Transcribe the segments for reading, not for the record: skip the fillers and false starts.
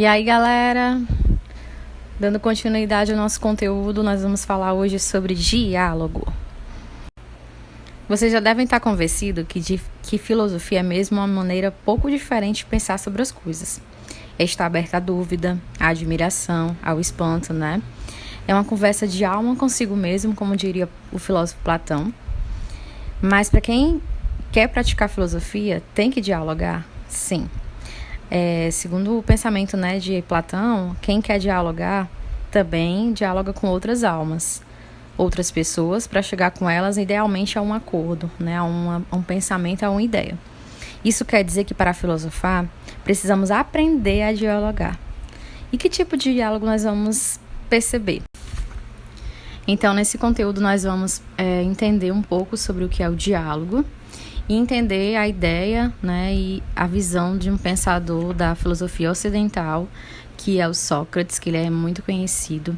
E aí, galera, dando continuidade ao nosso conteúdo, nós vamos falar hoje sobre diálogo. Vocês já devem estar convencidos que filosofia é mesmo uma maneira pouco diferente de pensar sobre as coisas. É estar aberta à dúvida, à admiração, ao espanto, né? É uma conversa de alma consigo mesmo, como diria o filósofo Platão. Mas para quem quer praticar filosofia, tem que dialogar? Sim. Segundo o pensamento, de Platão, quem quer dialogar também dialoga com outras almas, outras pessoas, para chegar com elas idealmente a um acordo, a um pensamento, a uma ideia. Isso quer dizer que para filosofar, precisamos aprender a dialogar. E que tipo de diálogo nós vamos perceber? Então, nesse conteúdo, nós vamos entender um pouco sobre o que é o diálogo e entender a ideia, e a visão de um pensador da filosofia ocidental, que é o Sócrates, que ele é muito conhecido,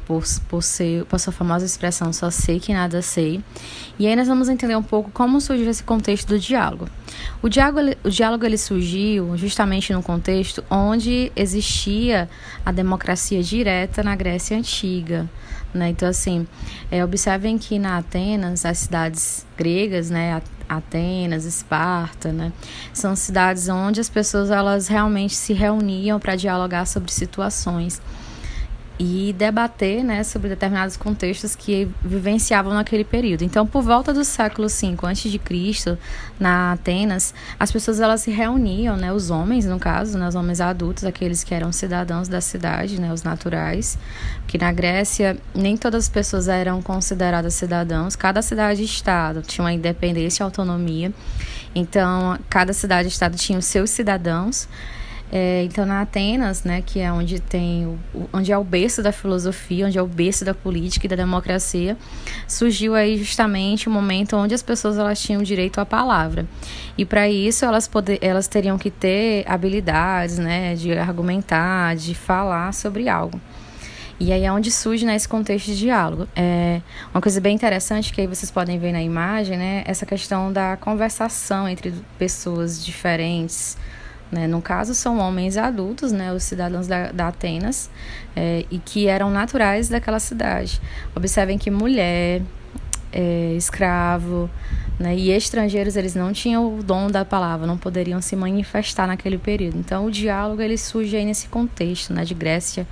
por sua famosa expressão "só sei que nada sei". E aí nós vamos entender um pouco como surgiu esse contexto do diálogo. O diálogo ele surgiu justamente num contexto onde existia a democracia direta na Grécia Antiga. Então, assim, observem que na Atenas, as cidades gregas, Atenas, Esparta, são cidades onde as pessoas elas realmente se reuniam para dialogar sobre situações e debater, sobre determinados contextos que vivenciavam naquele período. Então, por volta do século V a.C., na Atenas, as pessoas elas se reuniam, os homens, no caso, os homens adultos, aqueles que eram cidadãos da cidade, os naturais, que na Grécia nem todas as pessoas eram consideradas cidadãos, cada cidade-estado tinha uma independência e autonomia, então cada cidade-estado tinha os seus cidadãos. Então, na Atenas, que é onde é o berço da filosofia, onde é o berço da política e da democracia, surgiu aí justamente o momento onde as pessoas elas tinham direito à palavra. E para isso elas teriam que ter habilidades, de argumentar, de falar sobre algo. E aí é onde surge esse contexto de diálogo. Uma coisa bem interessante que aí vocês podem ver na imagem, essa questão da conversação entre pessoas diferentes. No caso, são homens adultos, os cidadãos da Atenas, e que eram naturais daquela cidade. Observem que mulher, escravo, e estrangeiros, eles não tinham o dom da palavra, não poderiam se manifestar naquele período. Então, o diálogo ele surge aí nesse contexto, de Grécia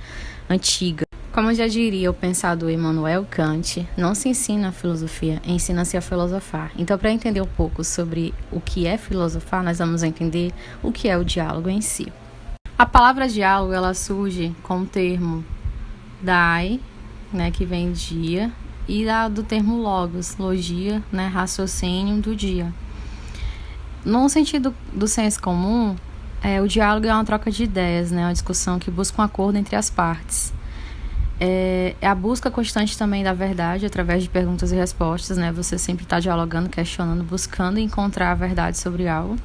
Antiga. Como já diria o pensador Immanuel Kant, não se ensina a filosofia, ensina-se a filosofar. Então, para entender um pouco sobre o que é filosofar, nós vamos entender o que é o diálogo em si. A palavra diálogo, ela surge com o termo dai, que vem dia, e do termo logos, logia, raciocínio do dia. No sentido do senso comum, o diálogo é uma troca de ideias, uma discussão que busca um acordo entre as partes. É a busca constante também da verdade através de perguntas e respostas, Você sempre está dialogando, questionando, buscando encontrar a verdade sobre algo.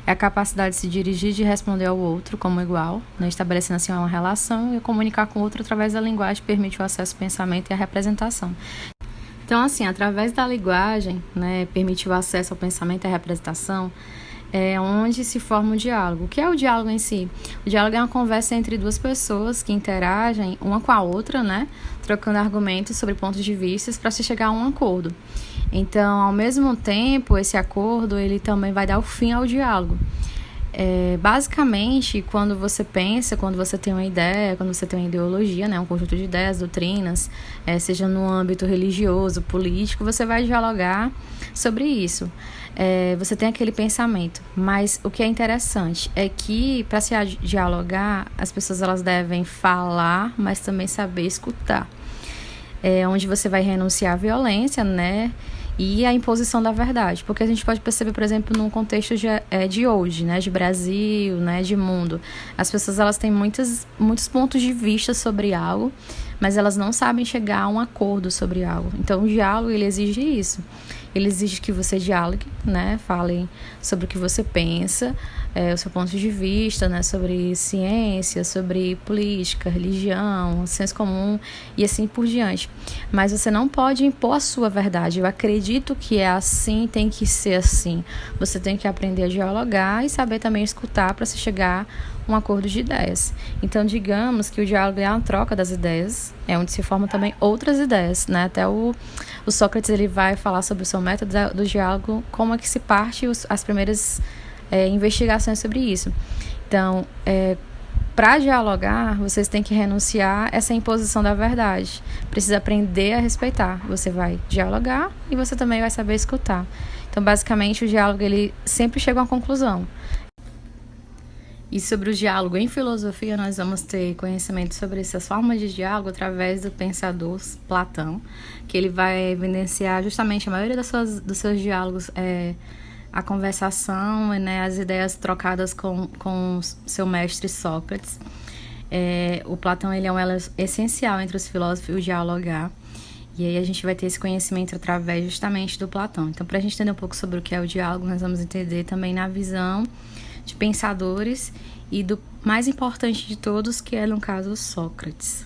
É a capacidade de se dirigir e de responder ao outro como igual, estabelecendo assim uma relação e comunicar com o outro através da linguagem que permite o acesso ao pensamento e à representação. Então, assim, através da linguagem, permite o acesso ao pensamento e à representação, é onde se forma o diálogo. O que é o diálogo em si? O diálogo é uma conversa entre duas pessoas que interagem uma com a outra, trocando argumentos sobre pontos de vista para se chegar a um acordo. Então, ao mesmo tempo, esse acordo ele também vai dar o fim ao diálogo. Basicamente, quando você pensa, quando você tem uma ideia, quando você tem uma ideologia, um conjunto de ideias, doutrinas, seja no âmbito religioso, político, você vai dialogar sobre isso. Você tem aquele pensamento, mas o que é interessante é que para se dialogar, as pessoas elas devem falar, mas também saber escutar. Onde você vai renunciar à violência, e a imposição da verdade, porque a gente pode perceber, por exemplo, num contexto de hoje, de Brasil, de mundo, as pessoas elas têm muitos pontos de vista sobre algo, mas elas não sabem chegar a um acordo sobre algo. Então, o diálogo ele exige isso. Ele exige que você dialogue, fale sobre o que você pensa, o seu ponto de vista, né, sobre ciência, sobre política, religião, senso comum e assim por diante. Mas você não pode impor a sua verdade. Eu acredito que é assim, tem que ser assim. Você tem que aprender a dialogar e saber também escutar para se chegar a um acordo de ideias. Então, digamos que o diálogo é uma troca das ideias, é onde se formam também outras ideias, né? Até o Sócrates ele vai falar sobre o seu método do diálogo, como é que se parte as primeiras investigações sobre isso. Então, para dialogar, vocês têm que renunciar a essa imposição da verdade. Precisa aprender a respeitar. Você vai dialogar e você também vai saber escutar. Então, basicamente, o diálogo ele sempre chega a uma conclusão. E sobre o diálogo em filosofia, nós vamos ter conhecimento sobre essas formas de diálogo através do pensador Platão, que ele vai evidenciar justamente a maioria dos seus diálogos, a conversação, né, as ideias trocadas com seu mestre Sócrates. O Platão ele é um elo essencial entre os filósofos e o dialogar. E aí a gente vai ter esse conhecimento através justamente do Platão. Então, para a gente entender um pouco sobre o que é o diálogo, nós vamos entender também na visão de pensadores e do mais importante de todos, que é, no caso, Sócrates.